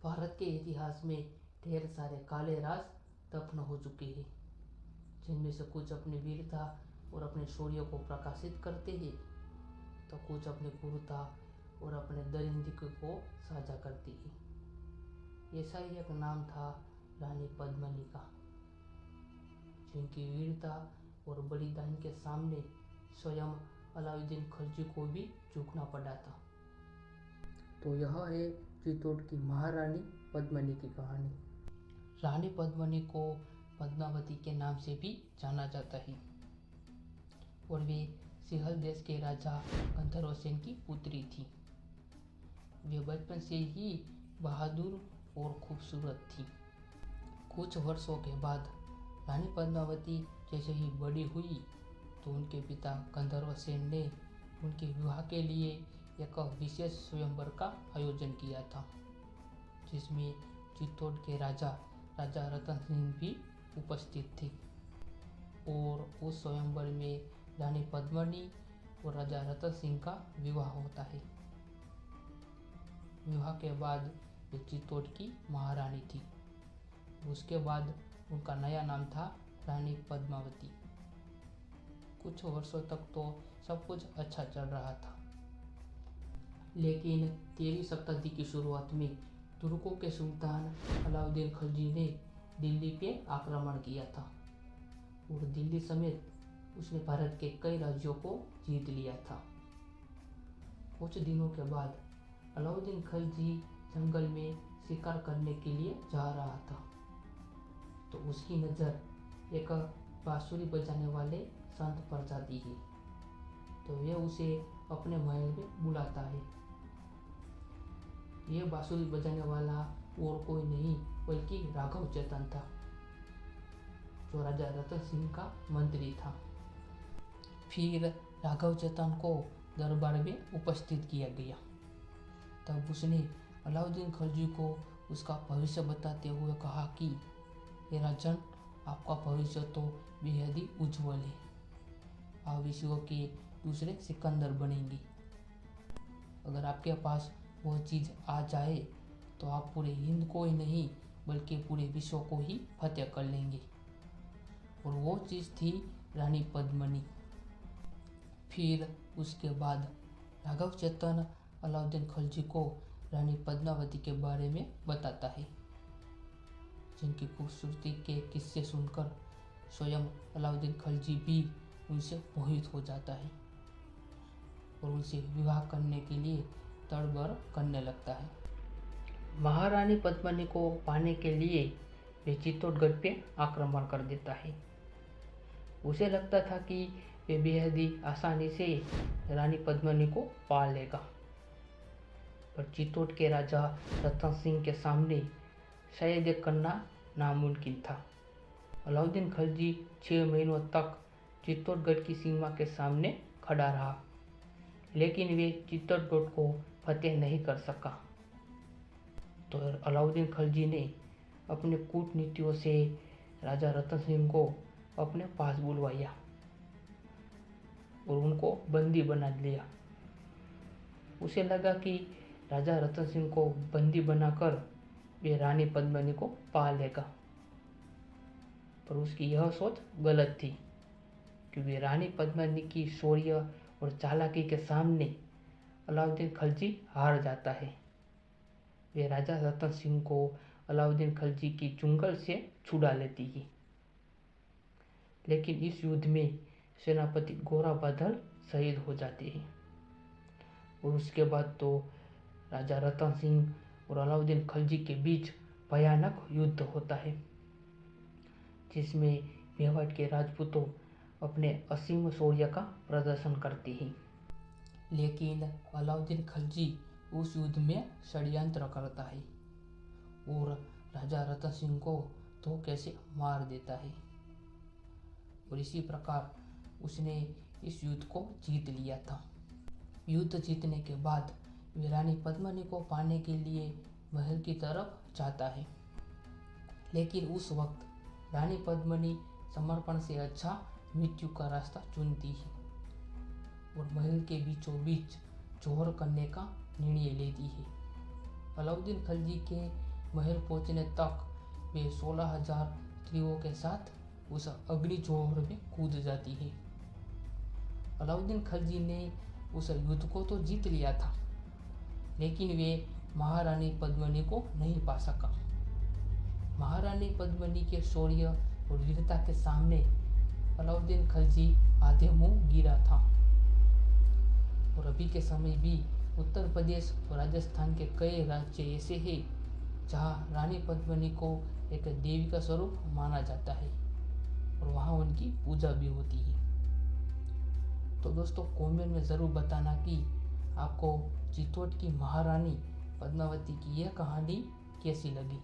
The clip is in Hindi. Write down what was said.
भारत के इतिहास में ढेर सारे काले राज दफन हो चुके हैं, जिनमें से कुछ अपनी वीरता और अपने शौर्य को प्रकाशित करते हैं, तो कुछ अपनी क्रूरता और अपने दरिंदगी को साझा करते हैं। ऐसा ही एक नाम था रानी पद्मिनी का, जिनकी वीरता और बलिदान के सामने स्वयं अलाउद्दीन खिलजी को भी झुकना पड़ा था। तो यह है चित्तौड़ की महारानी पद्मिनी की कहानी। रानी पद्मिनी को पद्मावती के नाम से भी जाना जाता है और वे सिंहल देश के राजा गंधर्वसेन की पुत्री थी। वे बचपन से ही बहादुर और खूबसूरत थी। कुछ वर्षों के बाद रानी पद्मावती जैसे ही बड़ी हुई तो उनके पिता गंधर्वसेन ने उनके विवाह के लिए एक विशेष स्वयंवर का आयोजन किया था, जिसमें चित्तौड़ के राजा रतन सिंह भी उपस्थित थे। और उस स्वयंवर में रानी पद्मिनी और राजा रतन सिंह का विवाह होता है। विवाह के बाद वे चित्तौड़ की महारानी थी। उसके बाद उनका नया नाम था रानी पद्मावती। कुछ वर्षों तक तो सब कुछ अच्छा चल रहा था, लेकिन 13वीं शताब्दी की शुरुआत में तुर्कों के सुल्तान अलाउद्दीन खिलजी ने दिल्ली पे आक्रमण किया था और दिल्ली समेत उसने भारत के कई राज्यों को जीत लिया था। कुछ दिनों के बाद अलाउद्दीन खिलजी जंगल में शिकार करने के लिए जा रहा था, तो उसकी नज़र एक बांसुरी बजाने वाले संत पर जाती है। तो वह उसे अपने महल में बुलाता है। यह बांसुरी बजाने वाला और कोई नहीं बल्कि राघव चेतन था, जो राजा रतन सिंह का मंत्री था। फिर राघव चेतन को दरबार में उपस्थित किया गया। तब उसने अलाउद्दीन खिलजी को उसका भविष्य बताते हुए कहा कि हे राजन, आपका भविष्य तो बेहद ही उज्जवल है। आप विश्व के दूसरे सिकंदर बनेंगे। अगर आपके पास वह चीज़ आ जाए तो आप पूरे हिंद को ही नहीं बल्कि पूरे विश्व को ही फतेह कर लेंगे। और वो चीज़ थी रानी पद्मिनी। फिर उसके बाद राघव चेतन अलाउद्दीन खिलजी को रानी पद्मावती के बारे में बताता है, जिनकी खूबसूरती के किस्से सुनकर स्वयं अलाउद्दीन खिलजी भी उनसे मोहित हो जाता है और उनसे विवाह करने के लिए तड़बड़ करने लगता है। महारानी पद्मिनी को पाने के लिए वे चित्तौड़गढ़ पे आक्रमण कर देता है। उसे लगता था कि वे बेहद ही आसानी से रानी पद्मिनी को पा लेगा, पर चित्तौड़ के राजा रतन सिंह के सामने शायद ये करना नामुमकिन था। अलाउद्दीन खिलजी 6 महीनों तक चित्तौड़गढ़ की सीमा के सामने खड़ा रहा, लेकिन वे चित्तौड़गढ़ को फतेह नहीं कर सका। तो अलाउद्दीन खिलजी ने अपने कूटनीतियों से राजा रतन सिंह को अपने पास बुलवाया और उनको बंदी बना लिया। उसे लगा कि राजा रतन सिंह को बंदी बनाकर वे रानी पद्मिनी को पा लेगा, पर उसकी यह सोच गलत थी, क्योंकि रानी पद्मिनी की शौर्य और चालाकी के सामने अलाउद्दीन खिलजी हार जाता है। वे राजा रतन सिंह को अलाउद्दीन खिलजी की चुंगल से छुड़ा लेती है, लेकिन इस युद्ध में सेनापति गोरा बादल शहीद हो जाते हैं। और उसके बाद तो राजा रतन सिंह और अलाउद्दीन खिलजी के बीच भयानक युद्ध होता है, जिसमें मेवाड़ के राजपूतों अपने असीम शौर्य का प्रदर्शन करते हैं। लेकिन अलाउद्दीन खिलजी उस युद्ध में षड्यंत्र करता है और राजा रतन सिंह को धोखे से मार देता है। और इसी प्रकार उसने इस युद्ध को जीत लिया था। युद्ध जीतने के बाद वे रानी पद्मिनी को पाने के लिए महल की तरफ जाता है, लेकिन उस वक्त रानी पद्मिनी समर्पण से अच्छा मृत्यु का रास्ता चुनती है और महल के बीचों बीच जोहर करने का निर्णय लेती है। अलाउद्दीन खिलजी के महल पहुंचने तक वे 16,000 स्त्रियों के साथ उस अग्नि जोहर में कूद जाती है। अलाउद्दीन खिलजी ने उस युद्ध को तो जीत लिया था, लेकिन वे महारानी पद्मिनी को नहीं पा सका। महारानी पद्मिनी के शौर्य और वीरता के सामने अलाउद्दीन खिलजी आधे मुंह गिरा था। और अभी के समय भी उत्तर प्रदेश और राजस्थान के कई राज्य ऐसे हैं जहां रानी पद्मिनी को एक देवी का स्वरूप माना जाता है और वहां उनकी पूजा भी होती है। तो दोस्तों कमेंट में ज़रूर बताना कि आपको चित्तौड़ की महारानी पद्मावती की यह कहानी कैसी लगी।